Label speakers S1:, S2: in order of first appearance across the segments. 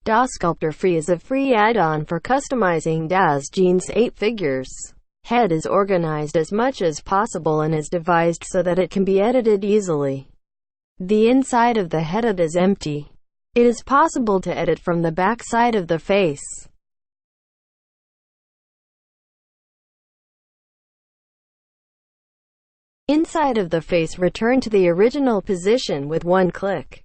S1: DazSculptorFree is a free add-on for customizing Daz Jean's 8 figures. Head is organized as much as possible and is devised so that it can be edited easily. The inside of the head is empty. It is possible to edit from the back side of the face. Inside of the face, return to the original position with one click.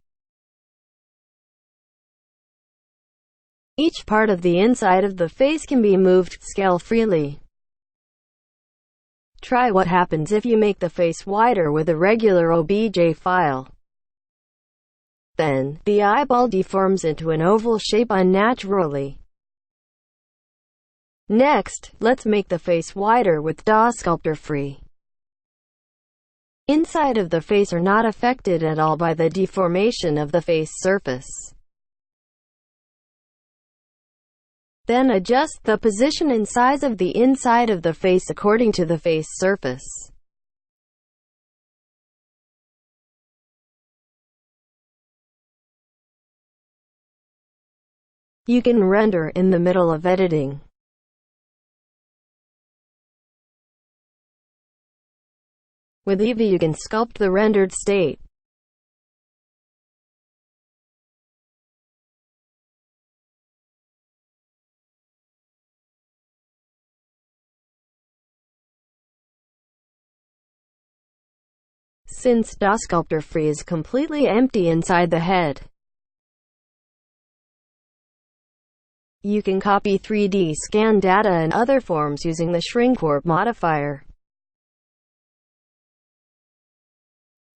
S1: Each part of the inside of the face can be moved, scale freely. Try what happens if you make the face wider with a regular OBJ file. Then, the eyeball deforms into an oval shape unnaturally. Next, let's make the face wider with DazSculptorFree. Inside of the face are not affected at all by the deformation of the face surface. Then adjust the position and size of the inside of the face according to the face surface. You can render in the middle of editing. With Eevee you can sculpt the rendered state. Since DazSculptorFree is completely empty inside the head, you can copy 3D scan data and other forms using the shrink warp modifier.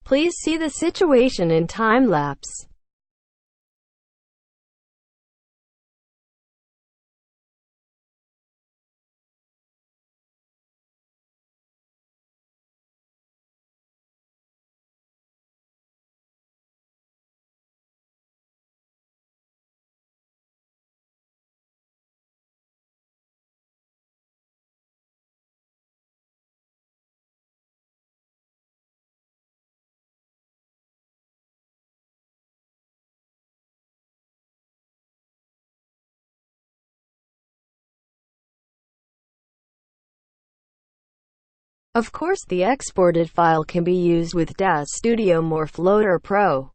S1: Please see the situation in time-lapse. Of course, the exported file can be used with DazStudio Morph Loader Pro.